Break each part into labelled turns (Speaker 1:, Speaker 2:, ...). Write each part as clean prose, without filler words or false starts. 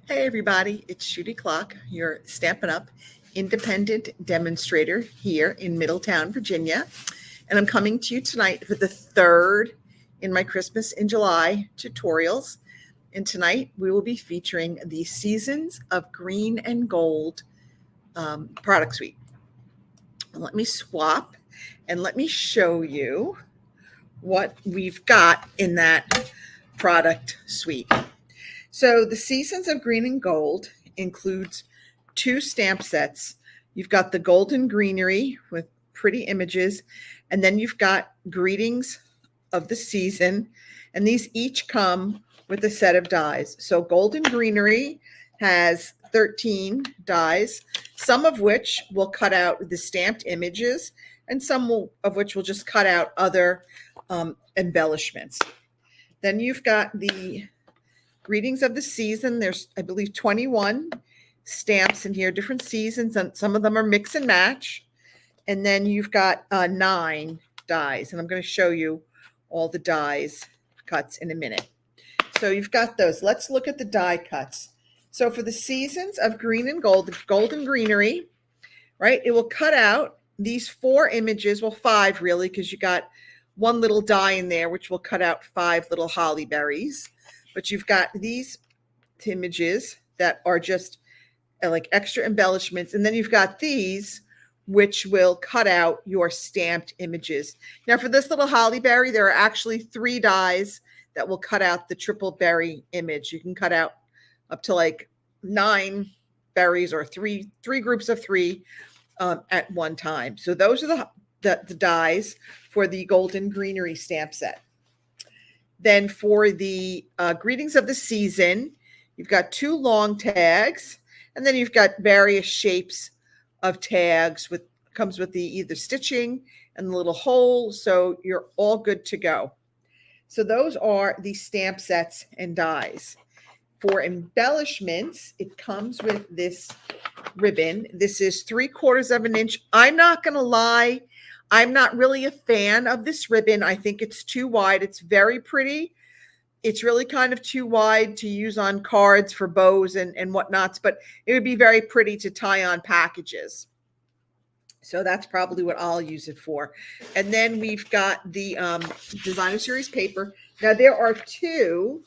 Speaker 1: Hey everybody, it's Judy Klock, your Stampin' Up! Independent demonstrator here in Middletown, Virginia. And I'm coming to you tonight for the third in my Christmas in July tutorials. And tonight we will be featuring the Seasons of Green and Gold product suite. Let me swap and let me show you what we've got in that product suite. So the Seasons of Green and Gold includes 2 stamp sets. You've got the Golden Greenery with pretty images, and then you've got Greetings of the Season, and these each come with a set of dies. So Golden Greenery has 13 dies, some of which will cut out the stamped images, and some of which will just cut out other embellishments. Then you've got the Greetings of the Season. There's, I believe, 21 stamps in here, different seasons, and some of them are mix and match. And then you've got 9 dies, and I'm going to show you all the dies cuts in a minute. So you've got those. Let's look at the die cuts. So for the Seasons of Green and Gold, the Golden Greenery, right, it will cut out these 4 images, well, 5 really, because you got one little die in there, which will cut out 5 little holly berries. But you've got these images that are just like extra embellishments. And then you've got these, which will cut out your stamped images. Now for this little holly berry, there are actually 3 dies that will cut out the triple berry image. You can cut out up to like 9 berries or three groups of 3 at one time. So those are the dies for the Golden Greenery stamp set. Then for the Greetings of the Season, you've got 2 long tags, and then you've got various shapes of tags comes with the either stitching and the little hole, so you're all good to go. So those are the stamp sets and dies. For embellishments, it comes with this ribbon. This is 3/4 of an inch. I'm not going to lie, I'm not really a fan of this ribbon. I think it's too wide. It's very pretty. It's really kind of too wide to use on cards for bows and whatnots, but it would be very pretty to tie on packages. So that's probably what I'll use it for. And then we've got the Designer Series paper. Now there are 2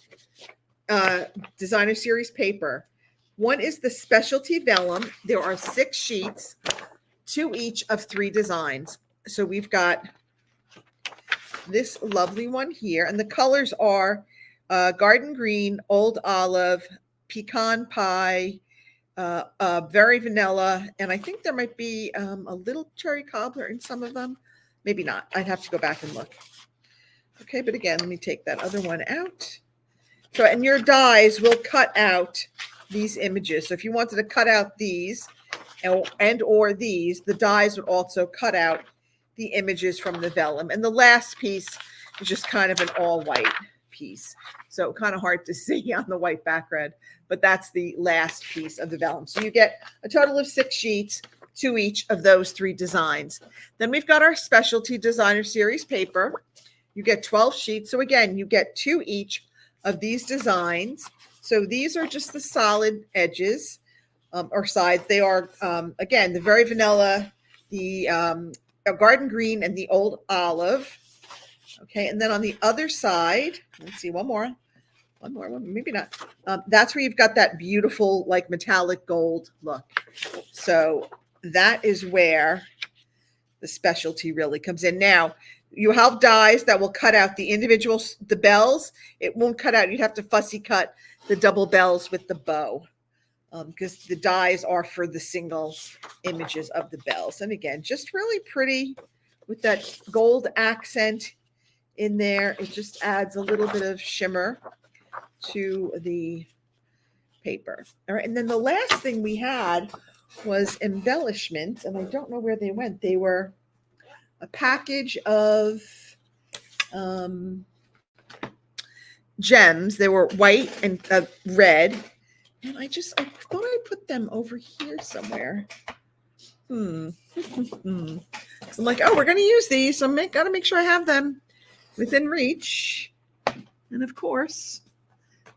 Speaker 1: Designer Series paper. One is the Specialty Vellum. There are 6 sheets, 2 each of 3 designs. So we've got this lovely one here, and the colors are Garden Green, Old Olive, Pecan Pie, Very Vanilla, and I think there might be a little Cherry Cobbler in some of them. Maybe not. I'd have to go back and look. Okay, but again, let me take that other one out. So, and your dies will cut out these images. So if you wanted to cut out these and or these, the dies would also cut out the images from the vellum. And the last piece is just kind of an all white piece. So kind of hard to see on the white background, but that's the last piece of the vellum. So you get a total of 6 sheets, 2 each of those 3 designs. Then we've got our Specialty Designer Series paper. You get 12 sheets. So again, you get 2 each of these designs. So these are just the solid edges or sides. They are, again, the Very Vanilla, the Garden Green, and the Old Olive. Okay, and then on the other side, let's see, one more, maybe not. That's where you've got that beautiful, like metallic gold look. So that is where the specialty really comes in. Now, you have dies that will cut out the individual, the bells. It won't cut out. You'd have to fussy cut the double bells with the bow. Because the dies are for the single images of the bells. And again, just really pretty with that gold accent in there. It just adds a little bit of shimmer to the paper. All right, and then the last thing we had was embellishments, and I don't know where they went. They were a package of gems. They were white and red. And I thought I put them over here somewhere. So I'm like, oh, we're going to use these. So got to make sure I have them within reach. And of course,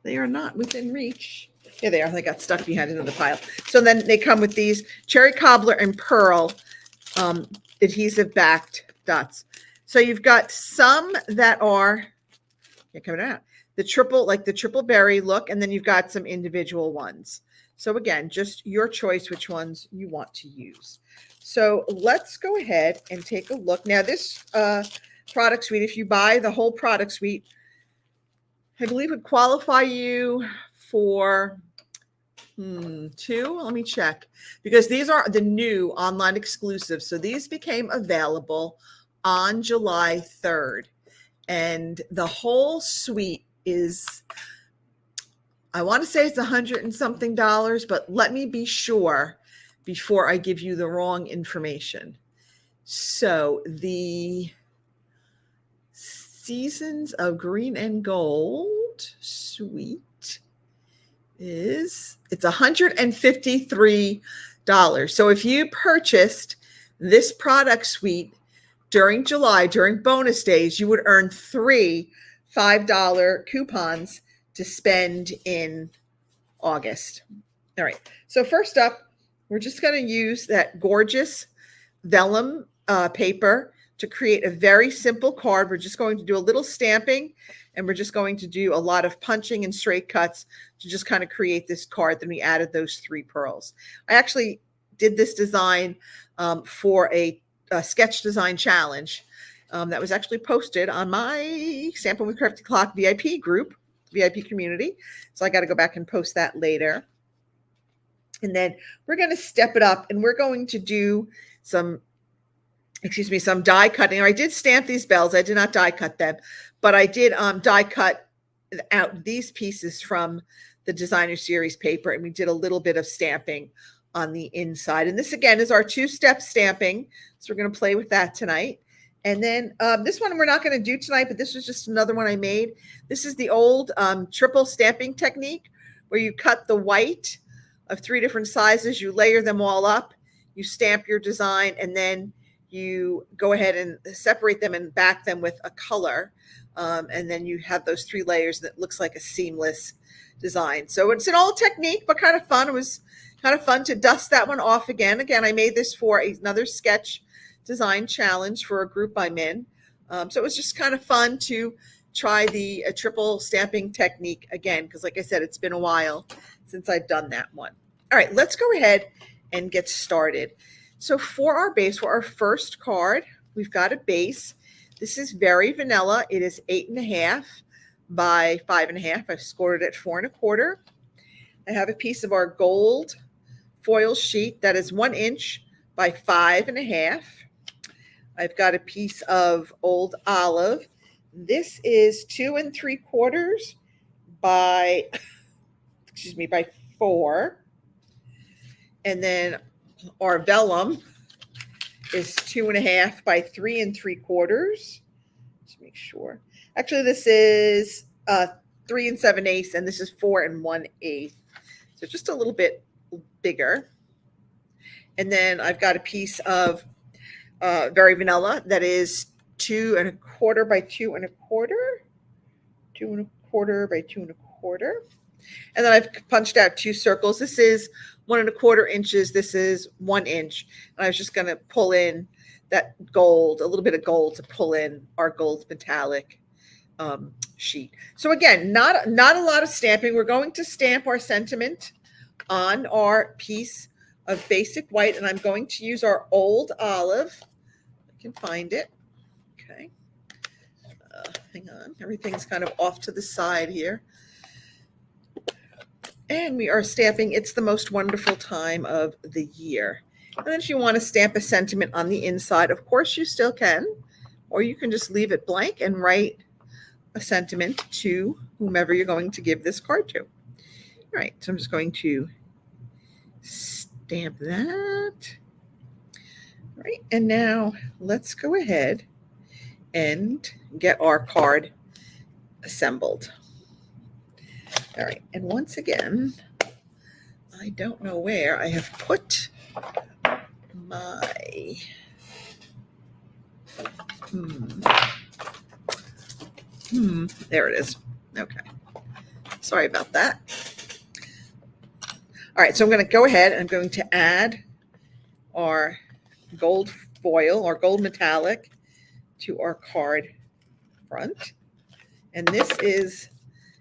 Speaker 1: they are not within reach. Here they are. They got stuck behind another pile. So then they come with these cherry cobbler and pearl adhesive backed dots. So you've got some that are coming out the triple berry look, and then you've got some individual ones. So again, just your choice which ones you want to use. So let's go ahead and take a look. Now this product suite, if you buy the whole product suite, I believe would qualify you for two. Let me check, because these are the new online exclusives. So these became available on July 3rd. And the whole suite is, I want to say it's $100 and something, but let me be sure before I give you the wrong information. So the Seasons of Green and Gold suite it's $153. So if you purchased this product suite during July, during bonus days, you would earn 3 $5 coupons to spend in August. All right. So first up, we're just going to use that gorgeous vellum paper to create a very simple card. We're just going to do a little stamping, and we're just going to do a lot of punching and straight cuts to just kind of create this card. Then we added those 3 pearls. I actually did this design for a sketch design challenge that was actually posted on my Stampin' with Judy Klock VIP group, VIP community. So I got to go back and post that later. And then we're going to step it up, and we're going to do some die cutting. I did stamp these bells. I did not die cut them, but I did die cut out these pieces from the designer series paper, and we did a little bit of stamping on the inside. And this again is our 2-step stamping. So we're going to play with that tonight. And then this one we're not going to do tonight, but this was just another one I made. This is the old triple stamping technique, where you cut the white of 3 different sizes, you layer them all up, you stamp your design, and then you go ahead and separate them and back them with a color. And then you have those 3 layers that looks like a seamless design. So it's an old technique, but kind of fun. It was kind of fun to dust that one off again. Again, I made this for another sketch design challenge for a group I'm in. So it was just kind of fun to try the triple stamping technique again, because like I said, it's been a while since I've done that one. All right, let's go ahead and get started. So for our base, for our first card, we've got a base. This is very vanilla. It is 8.5 by 5.5. I've scored it at 4 1/4. I have a piece of our gold foil sheet that is 1 inch by 5.5. I've got a piece of old olive. This is 2 3/4 by, by 4. And then our vellum is 2.5 by 3 3/4. Let's make sure. Actually, this is 3 7/8, and this is 4 1/8. So just a little bit bigger. And then I've got a piece of very vanilla that is 2 1/4 by 2 1/4. 2 1/4 by 2 1/4. And then I've punched out 2 circles. This is 1 1/4 inches. This is 1 inch. And I was just going to pull in that gold, a little bit of gold to pull in our gold metallic sheet. So again, not a lot of stamping. We're going to stamp our sentiment on our piece of basic white, and I'm going to use our old olive. I can find it. Okay. Hang on. Everything's kind of off to the side here. And we are stamping It's the Most Wonderful Time of the Year. And then if you want to stamp a sentiment on the inside, of course you still can, or you can just leave it blank and write a sentiment to whomever you're going to give this card to. All right, so I'm just going to stamp that. All right, and now let's go ahead and get our card assembled. All right, and once again, I don't know where I have put my there it is. Okay, sorry about that. All right, so I'm going to go ahead and I'm going to add our gold foil or gold metallic to our card front. And this is,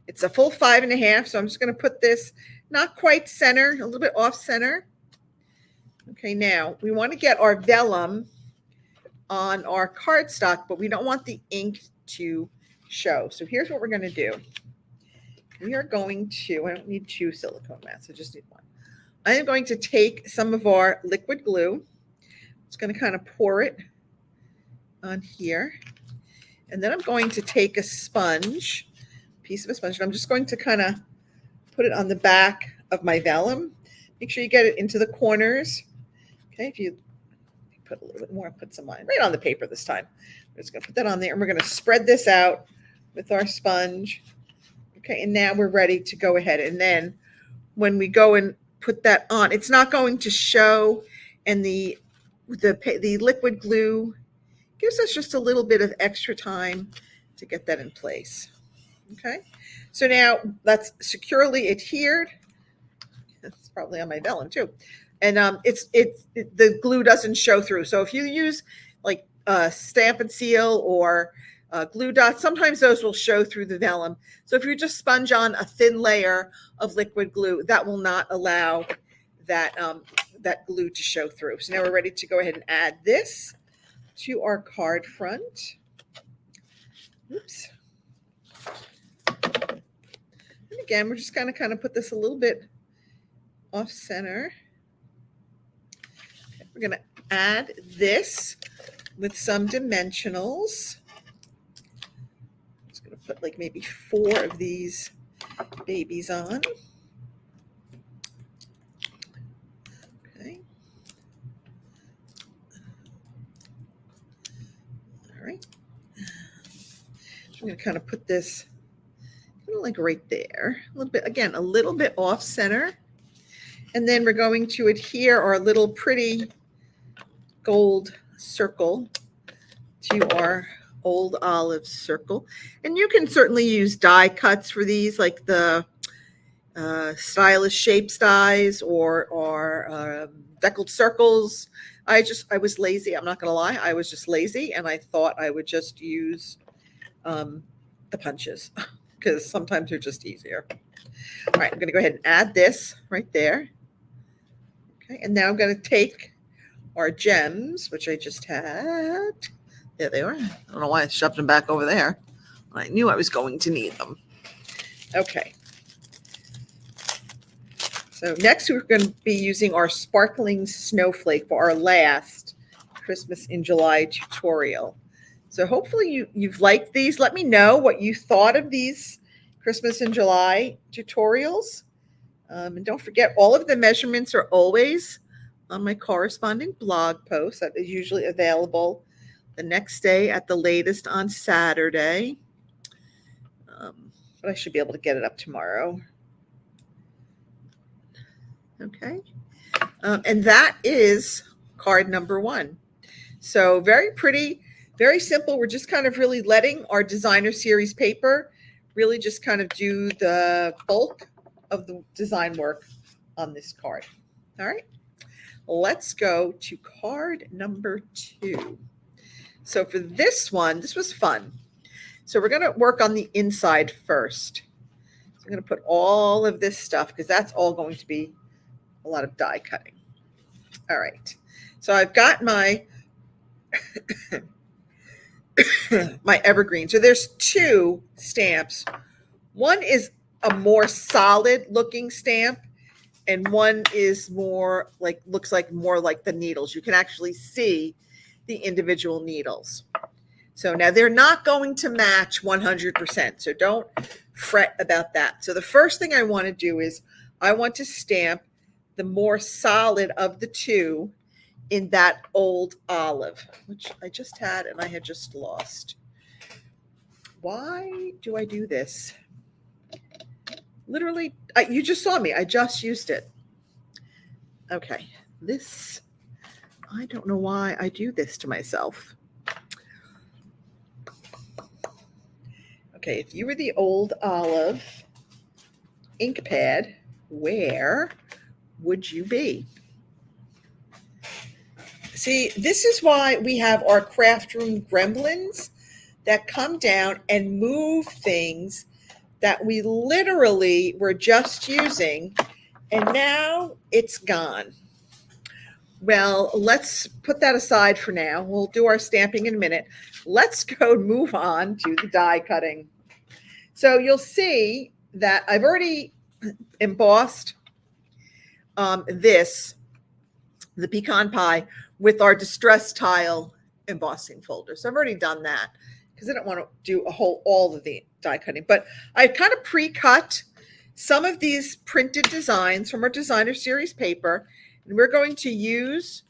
Speaker 1: it's a full 5.5. So I'm just going to put this not quite center, a little bit off center. Okay, now we want to get our vellum on our cardstock, but we don't want the ink to show. So here's what we're going to do. We are going to, I don't need 2 silicone mats, I just need 1. I am going to take some of our liquid glue. It's going to kind of pour it on here. And then I'm going to take a sponge, piece of a sponge, and I'm just going to kind of put it on the back of my vellum. Make sure you get it into the corners. Okay, if you put a little bit more, put some line right on the paper this time. We're just going to put that on there, and we're going to spread this out with our sponge. Okay, and now we're ready to go ahead. And then when we go and put that on, it's not going to show, and the liquid glue gives us just a little bit of extra time to get that in place. Okay, so now that's securely adhered. It's probably on my vellum too. And the glue doesn't show through. So if you use like Stampin' Seal or glue dots, sometimes those will show through the vellum. So if you just sponge on a thin layer of liquid glue, that will not allow that, that glue to show through. So now we're ready to go ahead and add this to our card front. Oops. And again, we're just kind of put this a little bit off center. Okay, we're going to add this with some dimensionals. Just going to put like maybe 4 of these babies on. Okay. All right. I'm going to kind of put this kind of like right there, a little bit, again, a little bit off center. And then we're going to adhere our little pretty gold circle to our old olive circle. And you can certainly use die cuts for these, like the stylish shapes dies or deckled circles. I was lazy. I'm not going to lie. I was just lazy, and I thought I would just use the punches because sometimes they're just easier. All right, I'm going to go ahead and add this right there. Okay, and now I'm going to take our gems, which I just had. There they are. I don't know why I shoved them back over there. I knew I was going to need them. Okay. So next we're going to be using our sparkling snowflake for our last Christmas in July tutorial. So hopefully you've liked these. Let me know what you thought of these Christmas in July tutorials. And don't forget, all of the measurements are always on my corresponding blog post that is usually available the next day at the latest on Saturday. But I should be able to get it up tomorrow. Okay. And that is card number 1. So very pretty, very simple. We're just kind of really letting our designer series paper really just kind of do the bulk of the design work on this card. All right, let's go to card number 2. So for this one, this was fun. So we're going to work on the inside first. So I'm going to put all of this stuff because that's all going to be a lot of die cutting. All right, so I've got my my evergreen. So there's 2 stamps. One is a more solid looking stamp, and one is more like, looks like more like the needles. You can actually see the individual needles. So now they're not going to match 100%. So don't fret about that. So the first thing I want to do is I want to stamp the more solid of the 2 in that old olive, which I just had and I had just lost. Why do I do this? Literally, you just saw me. I just used it. Okay, this, I don't know why I do this to myself. Okay, if you were the old olive ink pad, where would you be? See, this is why we have our craft room gremlins that come down and move things that we literally were just using, and now it's gone. Well, let's put that aside for now. We'll do our stamping in a minute. Let's go move on to the die cutting. So you'll see that I've already embossed the pecan pie, with our distress tile embossing folder. So I've already done that because I don't want to do all of the die cutting. But I kind of pre-cut some of these printed designs from our designer series paper, and we're going to use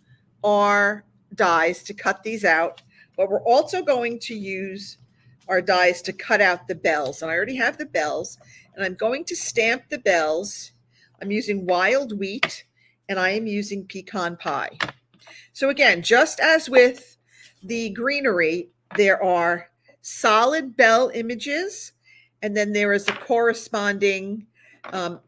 Speaker 1: our dies to cut these out. But we're also going to use our dies to cut out the bells. And I already have the bells, and I'm going to stamp the bells. I'm using wild wheat, and I am using pecan pie. So again, just as with the greenery, there are solid bell images, and then there is a corresponding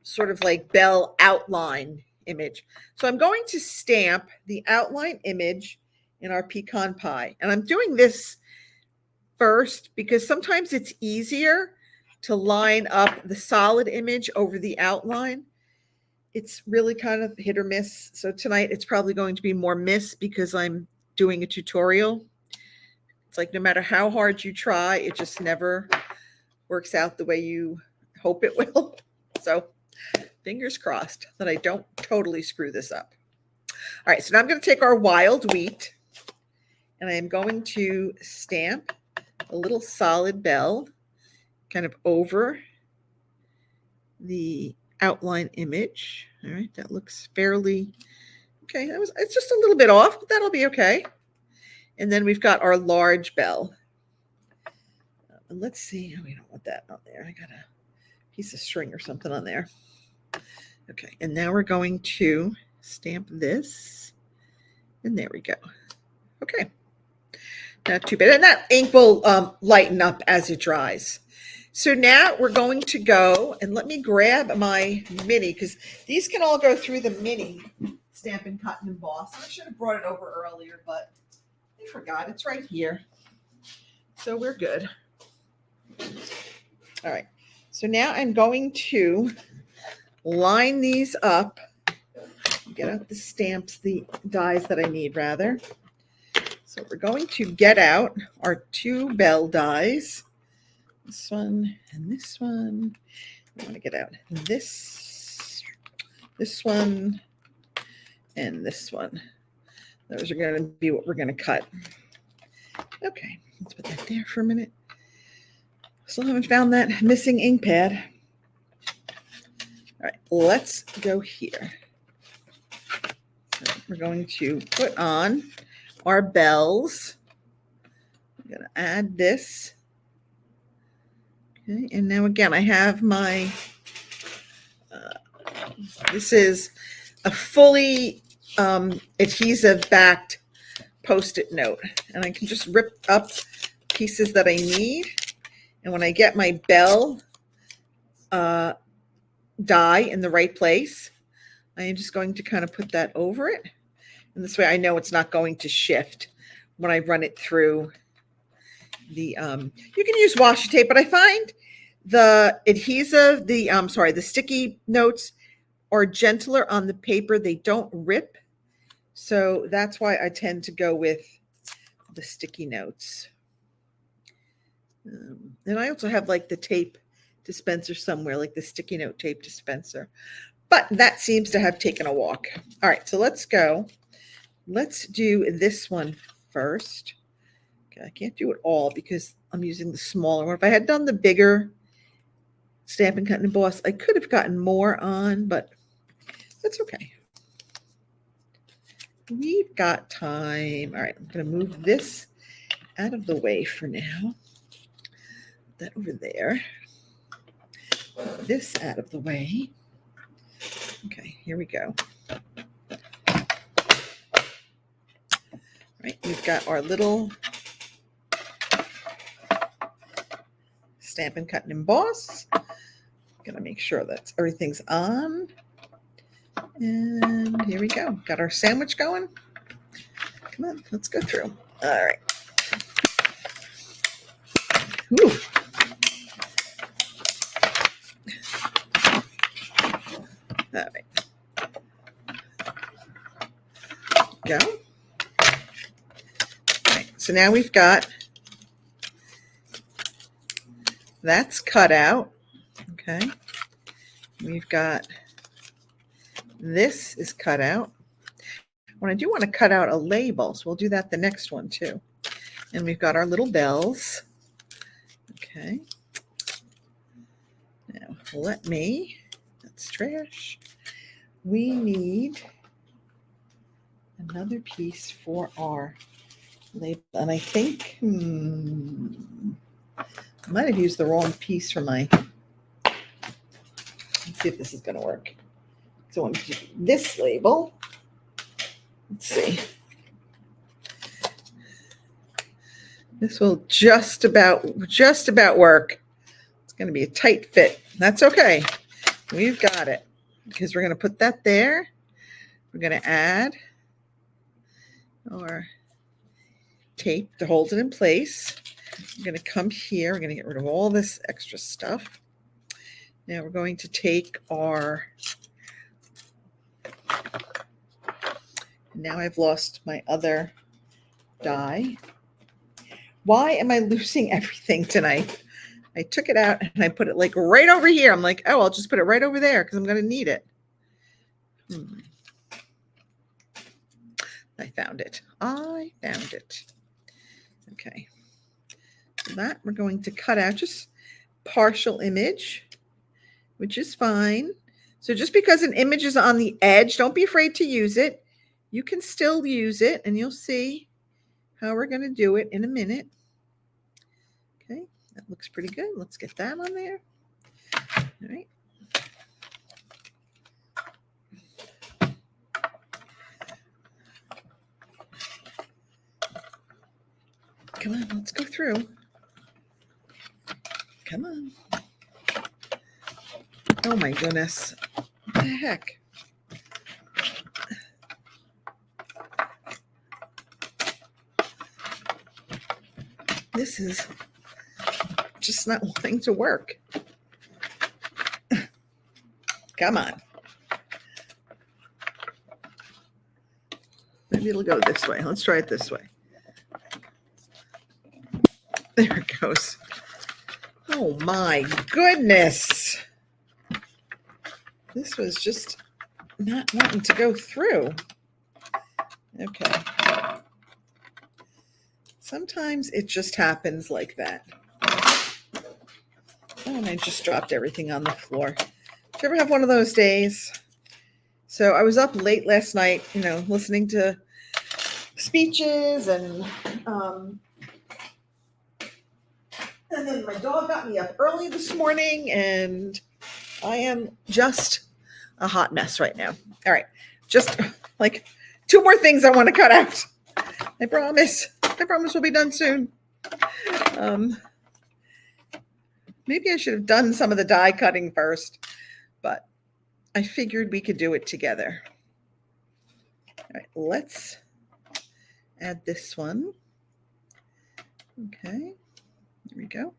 Speaker 1: sort of like bell outline image. So I'm going to stamp the outline image in our pecan pie. And I'm doing this first because sometimes it's easier to line up the solid image over the outline. It's really kind of hit or miss. So tonight it's probably going to be more miss because I'm doing a tutorial. It's like no matter how hard you try, it just never works out the way you hope it will. So fingers crossed that I don't totally screw this up. All right, so now I'm going to take our wild wheat, and I am going to stamp a little solid bell kind of over the outline image. All right, that looks fairly okay. It's just a little bit off, but that'll be okay. And then we've got our large bell. And let's see. Oh, we don't want that on there. I got a piece of string or something on there. Okay, and now we're going to stamp this. And there we go. Okay. Not too bad. And that ink will lighten up as it dries. So now we're going to go, and let me grab my mini, because these can all go through the mini Stampin' Cut and Emboss. I should have brought it over earlier, but I forgot. It's right here. So we're good. All right. So now I'm going to line these up. Get out the stamps, the dies that I need, rather. So we're going to get out our two bell dies. This one and this one. I want to get out this one, and this one. Those are going to be what we're going to cut. Okay, let's put that there for a minute. Still haven't found that missing ink pad. All right, let's go here. So we're going to put on our bells. I'm going to add this. Okay, and now again, I have my, this is a fully adhesive backed Post-it note. And I can just rip up pieces that I need. And when I get my bell die in the right place, I am just going to kind of put that over it. And this way I know it's not going to shift when I run it through the, you can use washi tape, but I find the adhesive, the sticky notes are gentler on the paper. They don't rip. So that's why I tend to go with the sticky notes. And I also have like the tape dispenser somewhere, like the sticky note tape dispenser. But that seems to have taken a walk. All right, so let's go. Let's do this one first. Okay, I can't do it all because I'm using the smaller one. If I had done the bigger Stampin' Cut and Emboss, I could have gotten more on, but that's okay. We've got time. All right, I'm going to move this out of the way for now. Put that over there. Put this out of the way. Okay, here we go. All right, we've got our little Stampin' Cut and Emboss. Gonna make sure that everything's on. And here we go. Got our sandwich going. Come on, let's go through. All right. Ooh. All right. Go. All right. So now we've got that's cut out. Okay. We've got this is cut out. When I do want to cut out a label, so we'll do that the next one too. And we've got our little bells. Okay. Now that's trash. We need another piece for our label. And I think I might have used the wrong piece for my, let's see if this is going to work. So I want to do this label. Let's see. This will just about work. It's going to be a tight fit. That's okay. We've got it because we're going to put that there. We're going to add our tape to hold it in place. We're going to come here. We're going to get rid of all this extra stuff. Now we're going to take our, now I've lost my other die. Why am I losing everything tonight? I took it out and I put it like right over here. I'm like, oh, I'll just put it right over there because I'm going to need it. I found it. Okay. So that we're going to cut out just partial image, which is fine. So just because an image is on the edge, don't be afraid to use it. You can still use it, and you'll see how we're going to do it in a minute. Okay, that looks pretty good. Let's get that on there. All right. Come on, let's go through. Come on. Oh my goodness. What the heck? This is just not wanting to work. Come on. Maybe it'll go this way. Let's try it this way. There it goes. Oh my goodness. This was just not wanting to go through. Okay. Sometimes it just happens like that. Oh, and I just dropped everything on the floor. Do you ever have one of those days? So I was up late last night, listening to speeches and then my dog got me up early this morning and I am just a hot mess right now. All right. Just like 2 more things I want to cut out. I promise we'll be done soon. Maybe I should have done some of the die cutting first, but I figured we could do it together. All right, let's add this one. Okay, there we go.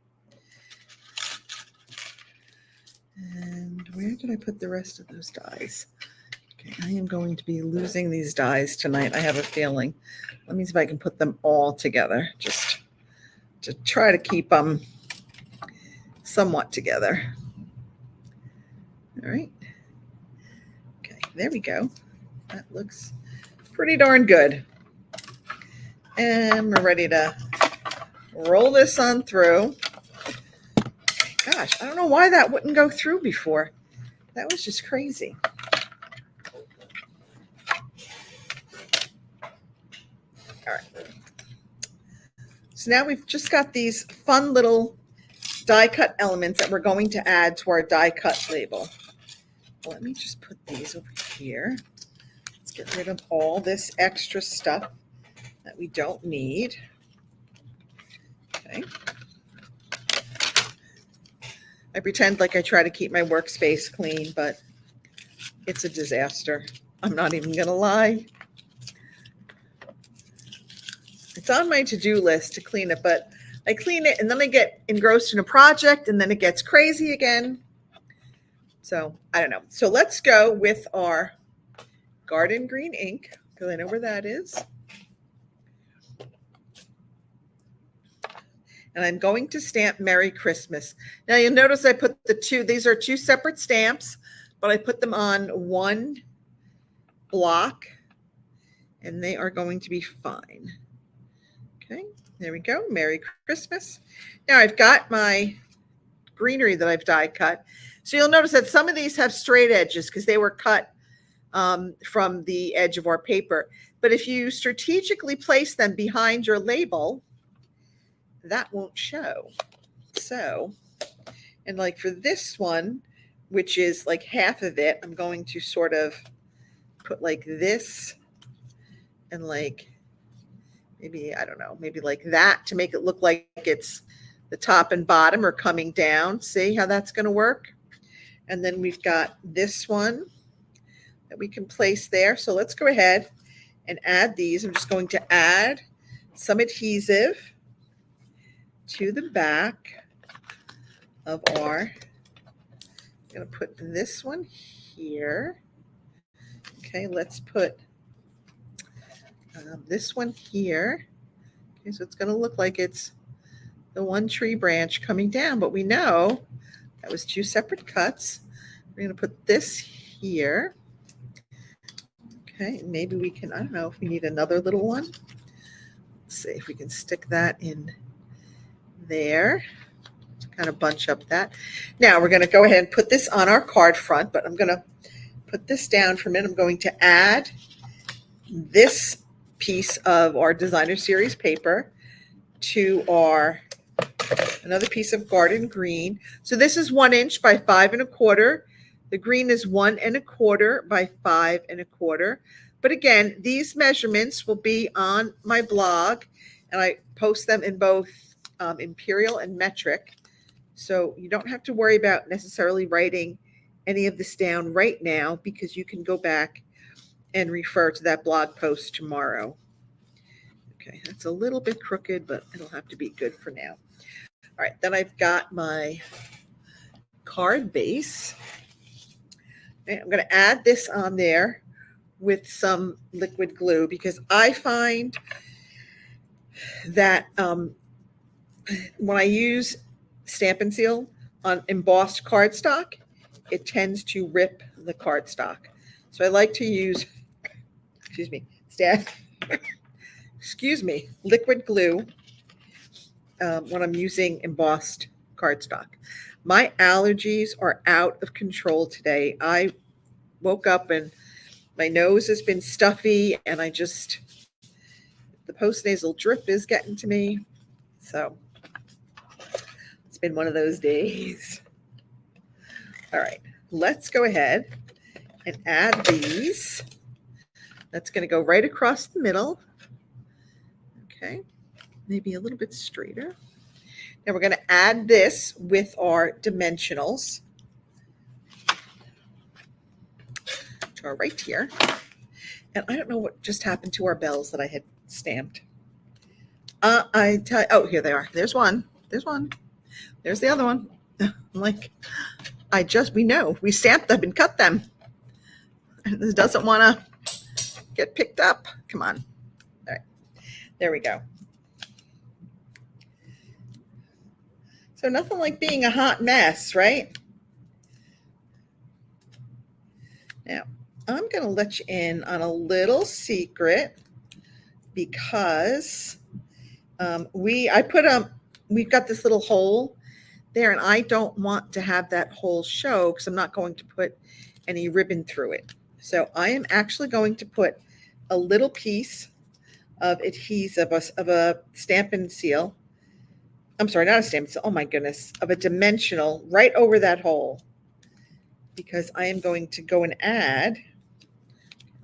Speaker 1: And where did I put the rest of those dies? Okay, I am going to be losing these dies tonight. I have a feeling. Let me see if I can put them all together just to try to keep them somewhat together. All right. Okay, there we go. That looks pretty darn good. And we're ready to roll this on through. Gosh, I don't know why that wouldn't go through before. That was just crazy. All right. So now we've just got these fun little die cut elements that we're going to add to our die cut label. Let me just put these over here. Let's get rid of all this extra stuff that we don't need. Okay. I pretend like I try to keep my workspace clean, but It's a disaster. I'm not even going to lie. It's on my to-do list to clean it, but I clean it and then I get engrossed in a project and then it gets crazy again. So I don't know. So let's go with our garden green ink because I know where that is. And I'm going to stamp Merry Christmas. Now you'll notice I put these are two separate stamps, but I put them on one block and they are going to be fine. Okay, there we go. Merry Christmas. Now I've got my greenery that I've die cut. So you'll notice that some of these have straight edges because they were cut from the edge of our paper. But if you strategically place them behind your label, that won't show. So, and like for this one, which is like half of it, I'm going to sort of put like this and like maybe, I don't know, maybe like that to make it look like it's the top and bottom are coming down. See how that's going to work? And then we've got this one that we can place there. So let's go ahead and add these. I'm just going to add some adhesive to the back of our, I'm going to put this one here. Okay, let's put this one here. Okay, so it's going to look like it's the one tree branch coming down, but we know that was two separate cuts. We're going to put this here. Okay, maybe we can, I don't know if we need another little one. Let's see if we can stick that in there to kind of bunch up that. Now we're going to go ahead and put this on our card front, but I'm going to put this down for a minute. I'm going to add this piece of our designer series paper to our another piece of garden green. So this is 1 inch by 5 1/4. The green is 1 1/4 by 5 1/4. But again, these measurements will be on my blog, and I post them in both imperial and metric. So you don't have to worry about necessarily writing any of this down right now because you can go back and refer to that blog post tomorrow. Okay, that's a little bit crooked, but it'll have to be good for now. All right, then I've got my card base. Okay, I'm going to add this on there with some liquid glue because I find that when I use Stampin' Seal on embossed cardstock, it tends to rip the cardstock. So I like to use, liquid glue when I'm using embossed cardstock. My allergies are out of control today. I woke up and my nose has been stuffy and the postnasal drip is getting to me. So it's been one of those days. All right, let's go ahead and add these. That's going to go right across the middle. Okay, maybe a little bit straighter. Now we're going to add this with our dimensionals. Which are right here. And I don't know what just happened to our bells that I had stamped. Oh, here they are. There's one. There's one. There's the other one. I'm like, we know. We stamped them and cut them. And this doesn't want to get picked up. Come on. All right. There we go. So nothing like being a hot mess, right? Now, I'm going to let you in on a little secret because we've got this little hole there, and I don't want to have that hole show because I'm not going to put any ribbon through it. So I am actually going to put a little piece of adhesive of a Stampin' Seal. I'm sorry, not a Stampin' Seal. Oh my goodness, of a dimensional right over that hole because I am going to go and add.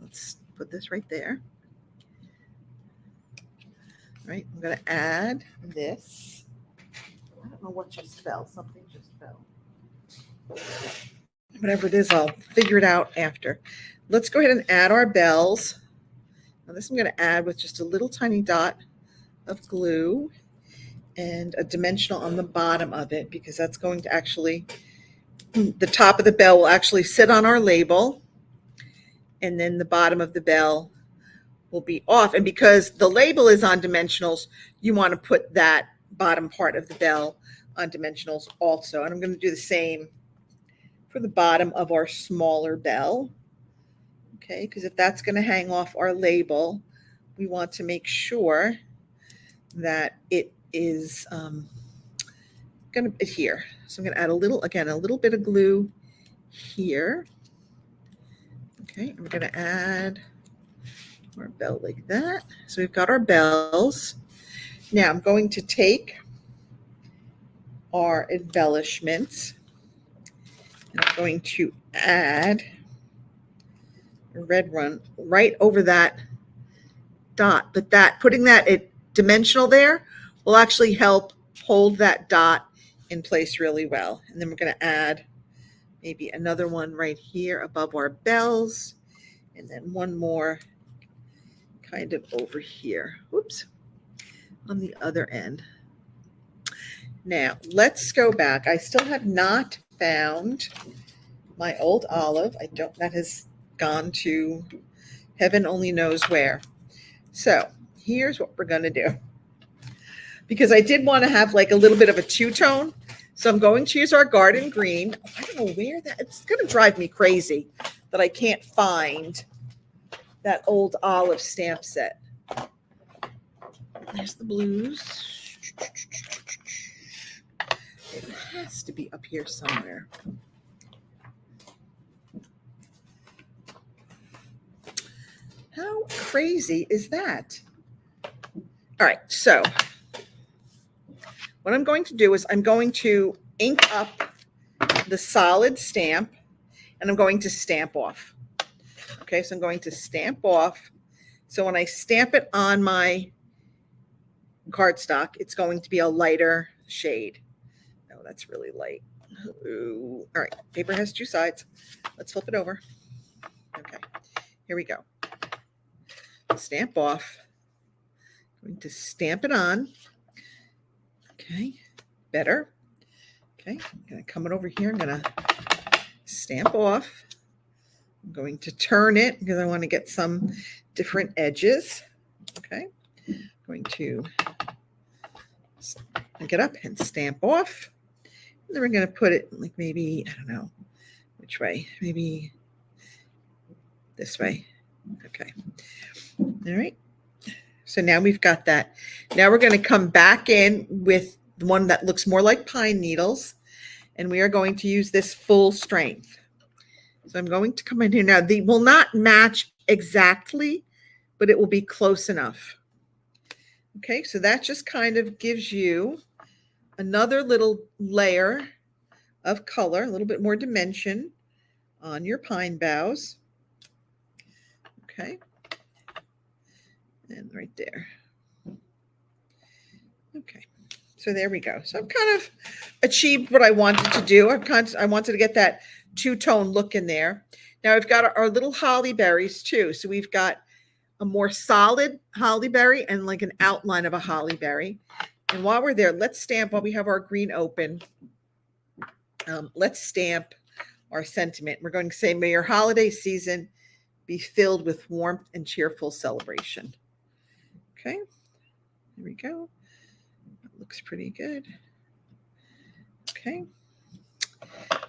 Speaker 1: Let's put this right there. All right, I'm going to add this. I don't know what just fell. Something just fell. All Whatever it is, I'll figure it out after. Let's go ahead and add our bells. Now this I'm going to add with just a little tiny dot of glue and a dimensional on the bottom of it, because that's going to actually, the top of the bell will actually sit on our label, and then the bottom of the bell will be off. And because the label is on dimensionals, you want to put that bottom part of the bell on dimensionals also. And I'm going to do the same for the bottom of our smaller bell. Okay, because if that's going to hang off our label, we want to make sure that it is going to adhere. So I'm going to add a little bit of glue here. Okay, and we're going to add our bell like that. So we've got our bells. Now I'm going to take our embellishments, and I'm going to add a red one right over that dot. But putting that dimensional there will actually help hold that dot in place really well. And then we're going to add maybe another one right here above our bells, and then one more kind of over here. Oops, on the other end. Now let's go back. I still have not found my old olive. That has gone to heaven only knows where. So here's what we're going to do. Because I did want to have like a little bit of a two-tone. So I'm going to use our garden green. I don't know where it's going to drive me crazy that I can't find that old olive stamp set. There's the blues. It has to be up here somewhere. How crazy is that? All right, so what I'm going to do is I'm going to ink up the solid stamp, and I'm going to stamp off. Okay, so I'm going to stamp off. So when I stamp it on my cardstock, it's going to be a lighter shade. Oh, that's really light. Ooh. All right, paper has two sides. Let's flip it over. Okay, here we go. Stamp off. I'm going to stamp it on. Okay, better. Okay, I'm going to come it over here. I'm going to stamp off. I'm going to turn it because I want to get some different edges. Okay, I'm going to pick it up and stamp off. And then we're going to put it like maybe, I don't know which way, maybe this way. Okay. All right. So now we've got that. Now we're going to come back in with the one that looks more like pine needles, and we are going to use this full strength. So I'm going to come in here. Now, they will not match exactly, but it will be close enough. Okay, so that just kind of gives you another little layer of color, a little bit more dimension on your pine boughs. Okay. And right there. Okay, so there we go. So I've kind of achieved what I wanted to do. I wanted to get that two-tone look in there. Now I've got our little holly berries too. So we've got a more solid holly berry and like an outline of a holly berry. And while we're there, let's stamp, while we have our green open, let's stamp our sentiment. We're going to say, may your holiday season be filled with warmth and cheerful celebration. Okay, there we go. That looks pretty good. Okay.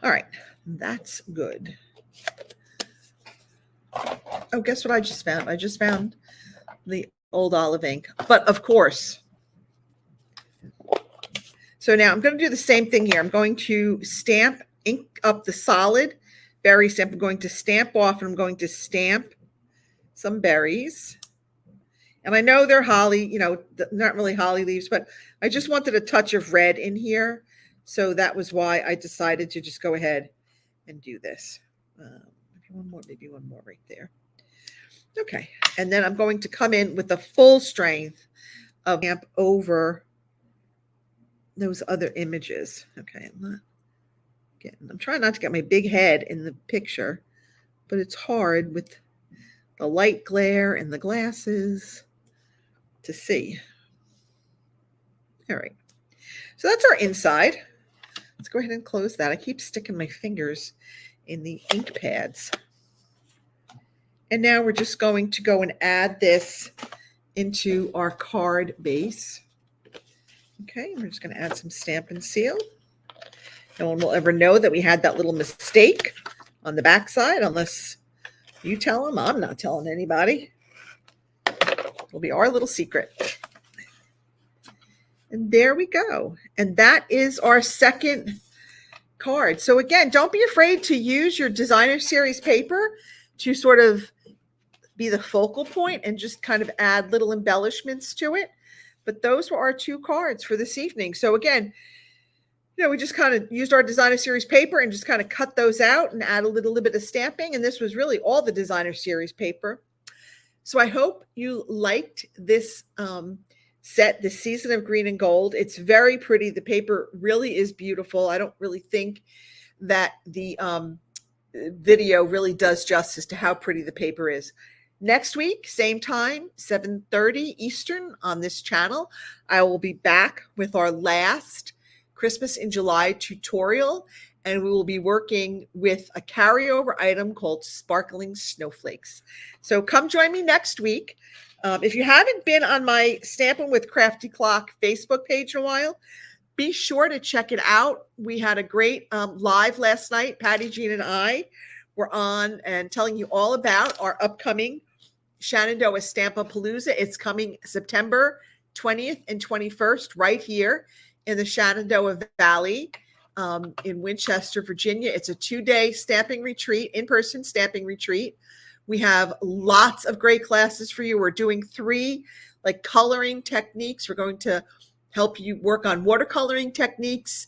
Speaker 1: All right, that's good. Oh, guess what I just found? I just found the old olive ink. But of course, so now I'm going to do the same thing here. I'm going to stamp, ink up the solid berry stamp. I'm going to stamp off, and I'm going to stamp some berries. And I know they're holly, you know, not really holly leaves, but I just wanted a touch of red in here. So that was why I decided to just go ahead and do this. Maybe one more right there. Okay. And then I'm going to come in with the full strength of stamp over those other images. Okay. I'm trying not to get my big head in the picture, but it's hard with the light glare and the glasses to see. All right. So that's our inside. Let's go ahead and close that. I keep sticking my fingers in the ink pads. And now we're just going to go and add this into our card base. Okay, we're just going to add some Stampin' Seal. No one will ever know that we had that little mistake on the backside unless you tell them. I'm not telling anybody. It'll be our little secret. And there we go. And that is our second card. So again, don't be afraid to use your designer series paper to sort of be the focal point and just kind of add little embellishments to it. But those were our two cards for this evening. So again, we just kind of used our designer series paper and just kind of cut those out and add a little bit of stamping. And this was really all the designer series paper. So I hope you liked this set, the Season of Green and Gold. It's very pretty. The paper really is beautiful. I don't really think that the video really does justice to how pretty the paper is. Next week, same time, 7:30 Eastern on this channel, I will be back with our last Christmas in July tutorial, and we will be working with a carryover item called Sparkling Snowflakes. So come join me next week. If you haven't been on my Stampin' with Crafty Clock Facebook page in a while, be sure to check it out. We had a great live last night. Patty Jean and I were on and telling you all about our upcoming Shenandoah Stampapalooza. It's coming September 20th and 21st right here in the Shenandoah Valley in Winchester, Virginia. It's a 2-day stamping retreat, in-person stamping retreat. We have lots of great classes for you. We're doing 3 coloring techniques. We're going to help you work on watercoloring techniques.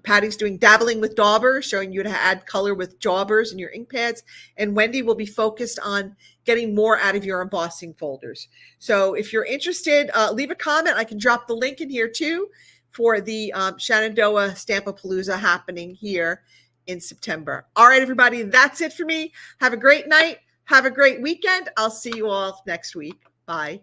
Speaker 1: Patty's doing dabbling with daubers, showing you how to add color with daubers in your ink pads. And Wendy will be focused on getting more out of your embossing folders. So if you're interested, leave a comment. I can drop the link in here too for the Shenandoah Stampapalooza happening here in September. All right, everybody, that's it for me. Have a great night. Have a great weekend. I'll see you all next week. Bye.